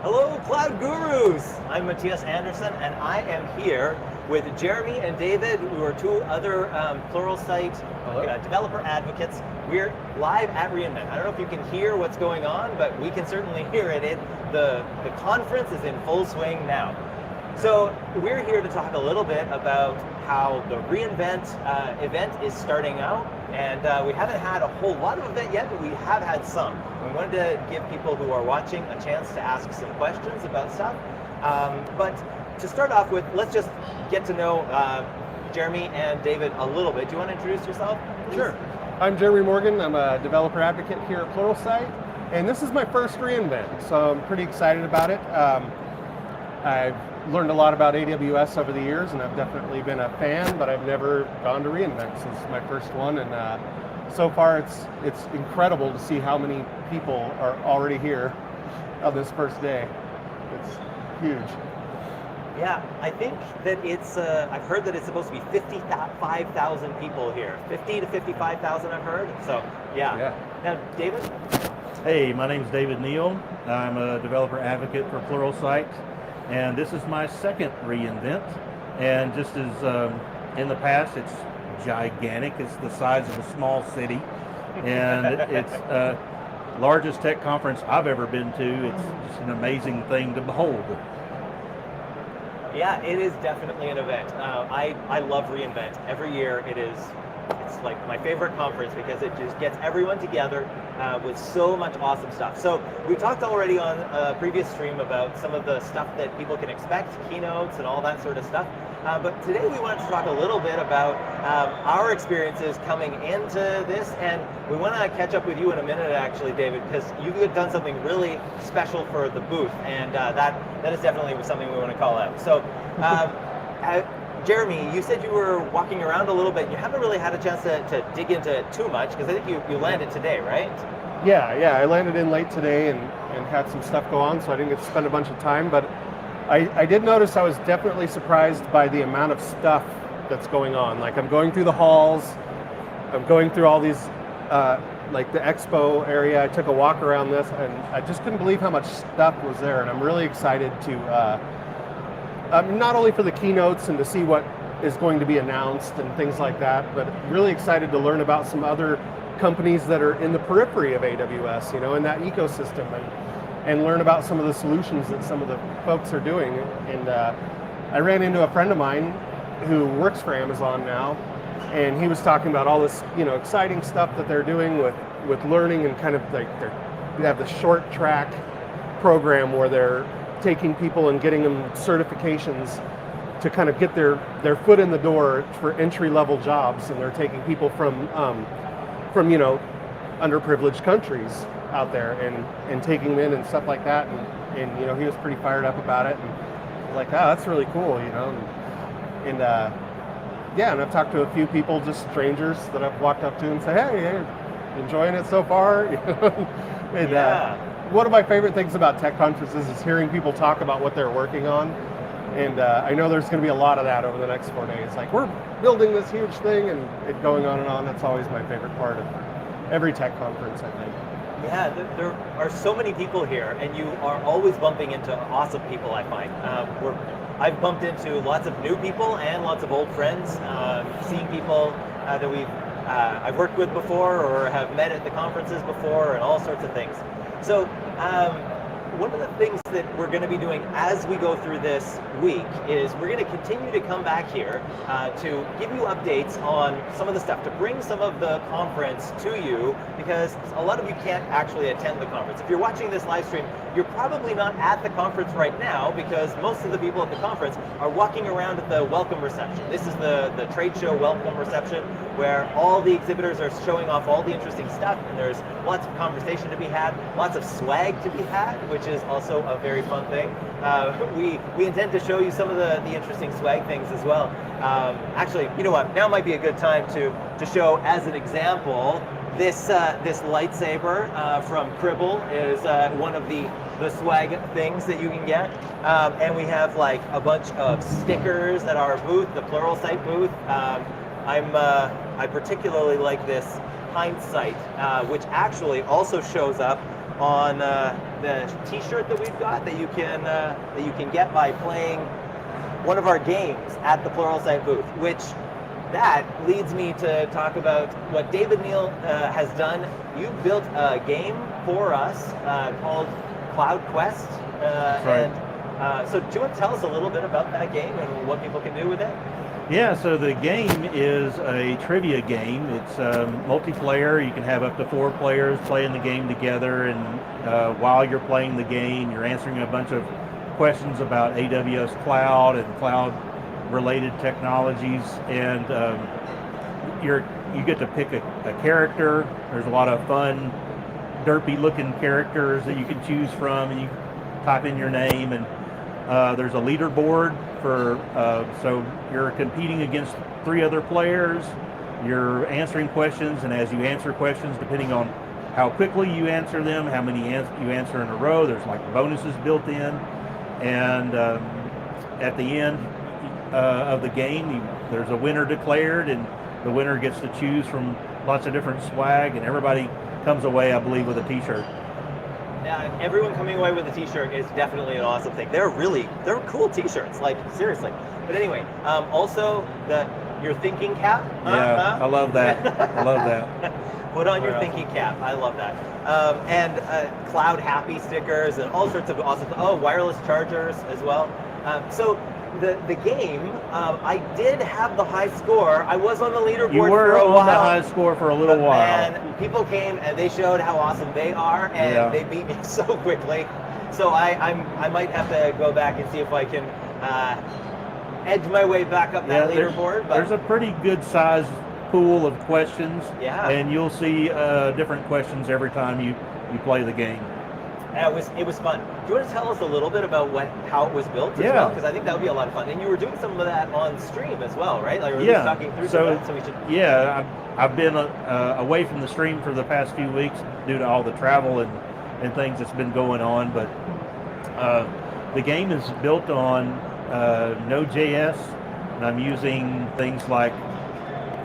Hello, Cloud Gurus! I'm Mattias Andersson, and I am here with Jeremy and David, who are two other Pluralsight developer advocates. We're live at reInvent. I don't know if you can hear what's going on, but we can certainly hear it. The conference is in full swing now. So we're here to talk a little bit about how the reInvent event is starting out, and we haven't had a whole lot of event yet, but we have had some. We wanted to give people who are watching a chance to ask some questions about stuff. But to start off with, let's just get to know Jeremy and David a little bit. Do you want to introduce yourself, please? Sure. I'm Jeremy Morgan. I'm a developer advocate here at Pluralsight, and this is my first reInvent, so I'm pretty excited about it. I've learned a lot about AWS over the years, and I've definitely been a fan, but I've never gone to reInvent. So this is my first one, and so far it's incredible to see how many people are already here on this first day. It's huge. Yeah, I think that it's, I've heard that it's supposed to be 55,000 people here. 50 to 55,000 I've heard, so yeah. Now, David? Hey, my name's David Neal. I'm a developer advocate for Pluralsight, and this is my second reInvent. And just as in the past, it's gigantic. It's the size of a small city, and it's largest tech conference I've ever been to. It's just an amazing thing to behold. Yeah, it is definitely an event. I love reInvent. Every year it's like my favorite conference because it just gets everyone together with so much awesome stuff. So we talked already on a previous stream about some of the stuff that people can expect, keynotes and all that sort of stuff. But today we wanted to talk a little bit about our experiences coming into this, and we want to catch up with you in a minute actually, David, because you have done something really special for the booth, and that is definitely something we want to call out. So Jeremy, you said you were walking around a little bit. You haven't really had a chance to dig into it too much, because I think you landed today, right? Yeah, I landed in late today and had some stuff go on, so I didn't get to spend a bunch of time, but I did notice I was definitely surprised by the amount of stuff that's going on. Like, I'm going through the halls, I'm going through all these, like the expo area. I took a walk around this, and I just couldn't believe how much stuff was there, and I'm really excited to, not only for the keynotes and to see what is going to be announced and things like that, but really excited to learn about some other companies that are in the periphery of AWS, in that ecosystem, and learn about some of the solutions that some of the folks are doing. And I ran into a friend of mine who works for Amazon now, and he was talking about all this, exciting stuff that they're doing with learning, and kind of like they have the short track program where they're taking people and getting them certifications to kind of get their foot in the door for entry-level jobs, and they're taking people from underprivileged countries out there and taking them in and stuff like that, and he was pretty fired up about it, and I was like, oh, that's really cool, and I've talked to a few people, just strangers that I've walked up to and say, hey, enjoying it so far, one of my favorite things about tech conferences is hearing people talk about what they're working on, and I know there's going to be a lot of that over the next 4 days. Like, we're building this huge thing, and it going on and on. That's always my favorite part of every tech conference, I think. Yeah, there are so many people here, and you are always bumping into awesome people, I find. I've bumped into lots of new people and lots of old friends, seeing people that I've worked with before or have met at the conferences before, and all sorts of things. So one of the things that we're going to be doing as we go through this week is we're going to continue to come back here to give you updates on some of the stuff, to bring some of the conference to you, because a lot of you can't actually attend the conference. If you're watching this live stream, you're probably not at the conference right now, because most of the people at the conference are walking around at the welcome reception. This is the trade show welcome reception, where all the exhibitors are showing off all the interesting stuff, and there's lots of conversation to be had, lots of swag to be had, which is also a very fun thing. We intend to show you some of the interesting swag things as well. Actually, you know what? Now might be a good time to show as an example this lightsaber from Cribble is one of the swag things that you can get, and we have like a bunch of stickers at our booth, the Pluralsight booth. I particularly like this hindsight, which actually also shows up on the T-shirt that we've got that you can get by playing one of our games at the Pluralsight booth, which that leads me to talk about what David Neal has done. You built a game for us called Cloud Quest. Right. So do you want to tell us a little bit about that game and what people can do with it? Yeah, so the game is a trivia game. It's multiplayer. You can have up to 4 players playing the game together, and while you're playing the game, you're answering a bunch of questions about AWS cloud and cloud-related technologies, and you get to pick a character. There's a lot of fun, derpy-looking characters that you can choose from, and you type in your name, and there's a leaderboard so you're competing against 3 other players. You're answering questions, and as you answer questions, depending on how quickly you answer them, how many you answer in a row, there's like bonuses built in. And at the end of the game, there's a winner declared, and the winner gets to choose from lots of different swag, and everybody comes away, I believe, with a T-shirt. Everyone coming away with a T-shirt is definitely an awesome thing. They're cool T-shirts, like seriously. But anyway, also your thinking cap. I love that. I love that. Put on your thinking cap. I love that. And Cloud Happy stickers and all sorts of awesome. Oh, wireless chargers as well. So the game, I did have the high score. I was on the leaderboard You were for a while. on the high score for a little while. And people came and they showed how awesome they are, and they beat me so quickly. So I might have to go back and see if I can edge my way back up that leaderboard. But there's a pretty good sized pool of questions, and you'll see different questions every time you play the game. It was fun. Do you want to tell us a little bit about how it was built as well? Because I think that would be a lot of fun. And you were doing some of that on stream as well, right? Like, we were talking through some of that, so we should... Yeah, I've been away from the stream for the past few weeks due to all the travel and things that's been going on, but the game is built on Node.js, and I'm using things like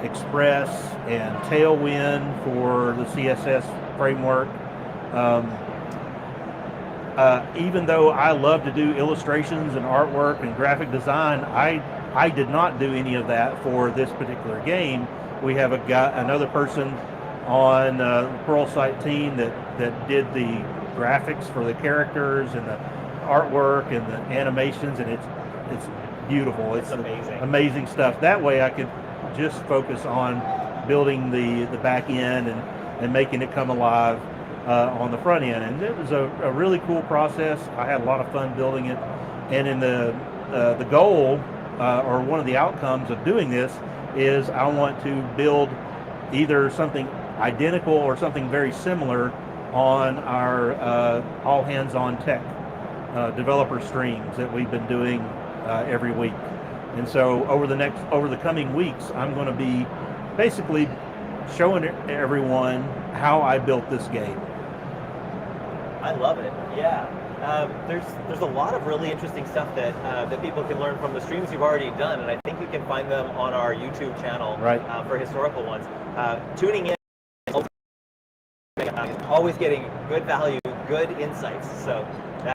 Express and Tailwind for the CSS framework. Even though I love to do illustrations and artwork and graphic design, I did not do any of that for this particular game. We have another person on the Pluralsight team that did the graphics for the characters and the artwork and the animations, and it's beautiful. It's amazing stuff. That way I could just focus on building the back end and making it come alive on the front end, and it was a really cool process. I had a lot of fun building it, and in the goal or one of the outcomes of doing this is I want to build either something identical or something very similar on our all hands on tech developer streams that we've been doing every week. And so over the coming weeks, I'm going to be basically showing everyone how I built this game. I love it. Yeah. There's a lot of really interesting stuff that people can learn from the streams you've already done, and I think you can find them on our YouTube channel for historical ones. Tuning in, always getting good value, good insights. So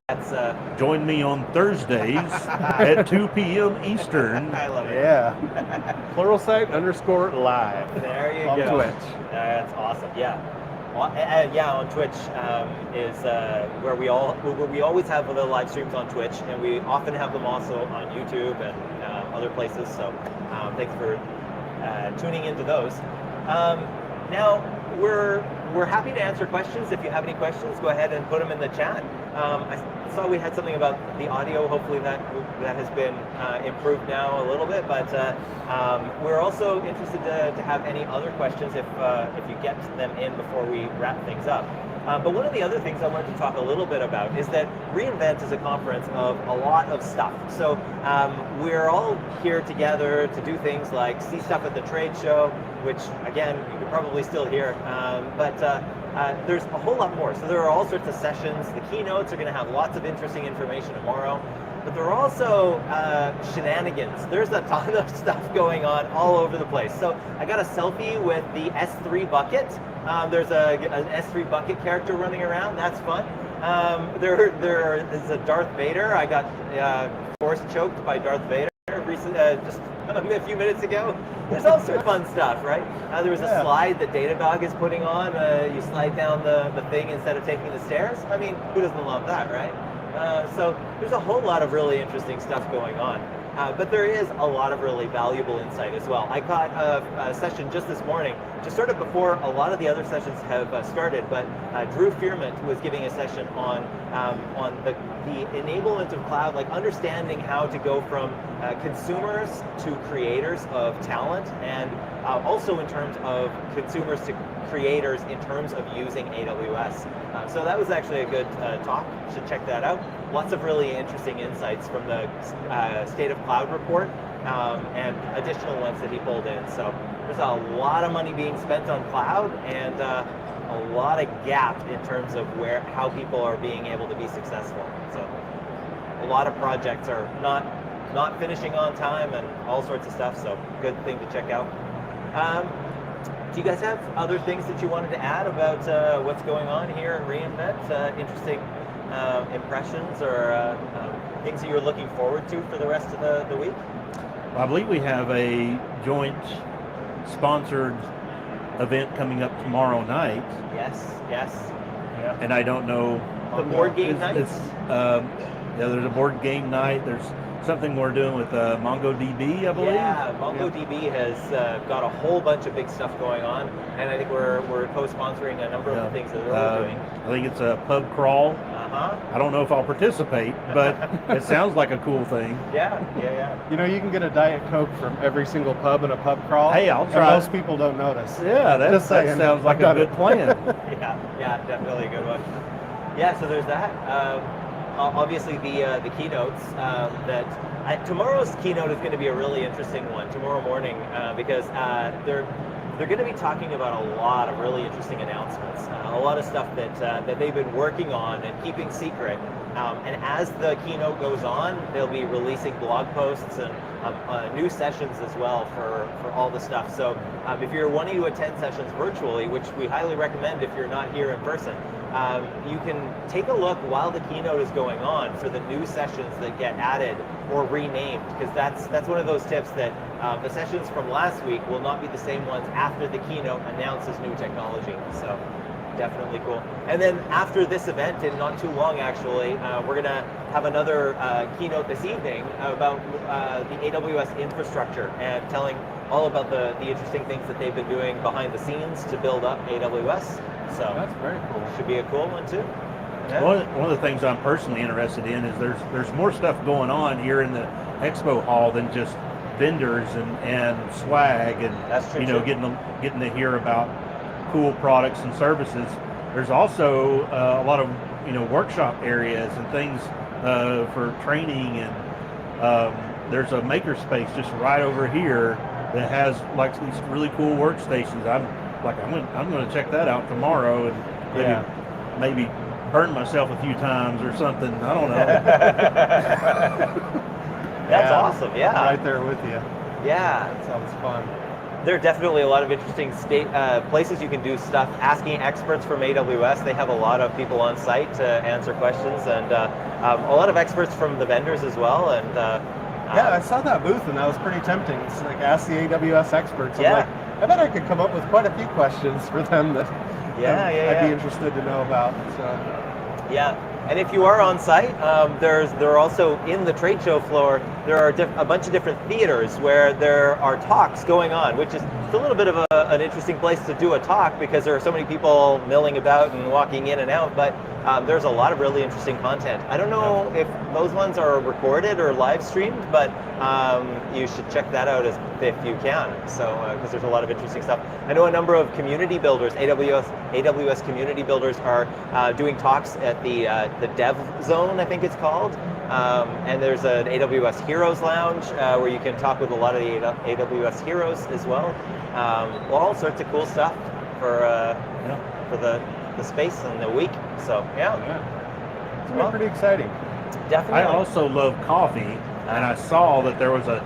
that's join me on Thursdays at 2 p.m. Eastern. I love it. Yeah. Pluralsight_live. There you on go. Twitch. That's awesome. Yeah. On Twitch is where we always have the live streams on Twitch, and we often have them also on YouTube and other places. So thanks for tuning into those. Now we're happy to answer questions. If you have any questions, go ahead and put them in the chat. I saw we had something about the audio. Hopefully that has been improved now a little bit. But we're also interested to have any other questions if you get them in before we wrap things up. But one of the other things I wanted to talk a little bit about is that reInvent is a conference of a lot of stuff. So we're all here together to do things like see stuff at the trade show, which again, you could probably still hear, but there's a whole lot more. So there are all sorts of sessions. The keynotes are going to have lots of interesting information tomorrow. But there are also shenanigans. There's a ton of stuff going on all over the place. So I got a selfie with the S3 bucket. There's an S3 bucket character running around. That's fun. There is a Darth Vader. I got force choked by Darth Vader just a few minutes ago. There's all sorts of fun stuff, right? There was a slide that Datadog is putting on. You slide down the thing instead of taking the stairs. I mean, who doesn't love that, right? So there's a whole lot of really interesting stuff going on. But there is a lot of really valuable insight as well. I caught a session just this morning, just sort of before a lot of the other sessions have started, but Drew Fearmont was giving a session on the enablement of cloud, like understanding how to go from consumers to creators of talent, and also in terms of consumers to creators in terms of using AWS. So that was actually a good talk. You should check that out. Lots of really interesting insights from the State of Cloud report and additional ones that he pulled in. So there's a lot of money being spent on cloud and a lot of gap in terms of how people are being able to be successful. So a lot of projects are not finishing on time and all sorts of stuff. So good thing to check out. Do you guys have other things that you wanted to add about what's going on here at reInvent? Interesting impressions or things that you're looking forward to for the rest of the week? Well, I believe we have a joint sponsored event coming up tomorrow night. Yes. Yeah. And I don't know. The board game night? There's a board game night. There's something we're doing with MongoDB, I believe. Yeah, MongoDB has got a whole bunch of big stuff going on, and I think we're co-sponsoring a number of the things that they're doing. I think it's a pub crawl. I don't know if I'll participate, but it sounds like a cool thing. Yeah. You know, you can get a Diet Coke from every single pub in a pub crawl. Hey, I'll try. And most people don't notice. Yeah, that sounds like a good plan. yeah, definitely a good one. Yeah, so there's that. Obviously, the keynotes. Tomorrow's keynote is going to be a really interesting one tomorrow morning because they're going to be talking about a lot of really interesting announcements, a lot of stuff that they've been working on and keeping secret. And as the keynote goes on, they'll be releasing blog posts and new sessions as well for all the stuff. So if you're wanting to attend sessions virtually, which we highly recommend if you're not here in person, you can take a look while the keynote is going on for the new sessions that get added or renamed, because that's one of those tips that the sessions from last week will not be the same ones after the keynote announces new technology. So definitely cool. And then after this event, and not too long actually, we're going to have another keynote this evening about the AWS infrastructure and telling all about the interesting things that they've been doing behind the scenes to build up AWS. So that's very cool. Should be a cool one too. Yeah. One of the things I'm personally interested in is there's more stuff going on here in the expo hall than just vendors and swag and that's true, getting to hear about cool products and services. There's also a lot of workshop areas and things for training, and there's a makerspace just right over here that has like these really cool workstations. I'm going to check that out tomorrow and maybe burn myself a few times or something. I don't know. That's awesome. Yeah, right there with you. Yeah, that sounds fun. There are definitely a lot of interesting places you can do stuff. Asking experts from AWS, they have a lot of people on site to answer questions, and a lot of experts from the vendors as well. And yeah, I saw that booth, and that was pretty tempting. It's like ask the AWS experts. I'm like, I bet I could come up with quite a few questions for them that I'd be interested to know about. So. Yeah. And if you are on site, there are also in the trade show floor, there are a bunch of different theaters where there are talks going on, which is a little bit of an interesting place to do a talk because there are so many people milling about and walking in and out, but there's a lot of really interesting content. I don't know if those ones are recorded or live streamed, but you should check that out if you can. So because there's a lot of interesting stuff. I know a number of community builders, AWS community builders are doing talks at the Dev Zone, I think it's called. And there's an AWS Heroes Lounge where you can talk with a lot of the AWS heroes as well. All sorts of cool stuff for the space and the week. So It's pretty exciting. Definitely. I also love coffee, and I saw that there was a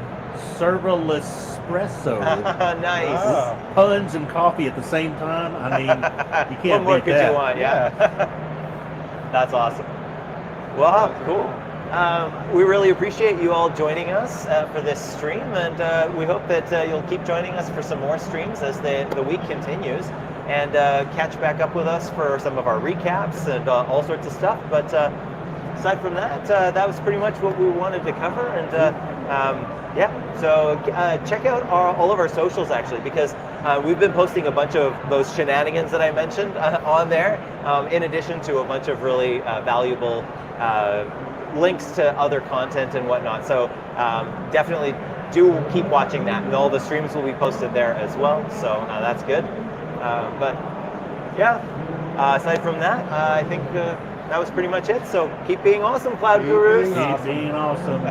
serverless espresso. Nice. Ah. Puns and coffee at the same time. I mean, you can't What more beat could that. you want? Yeah. That's awesome. Well, cool. We really appreciate you all joining us for this stream, and we hope that you'll keep joining us for some more streams as the week continues, and catch back up with us for some of our recaps and all sorts of stuff. But aside from that, that was pretty much what we wanted to cover, and yeah, so check out all of our socials, actually, because we've been posting a bunch of those shenanigans that I mentioned on there, in addition to a bunch of really valuable links to other content and whatnot. So definitely do keep watching that, and all the streams will be posted there as well. So that's good. But yeah, aside from that, I think that was pretty much it. So keep being awesome, Cloud Keep Gurus. being Keep being awesome.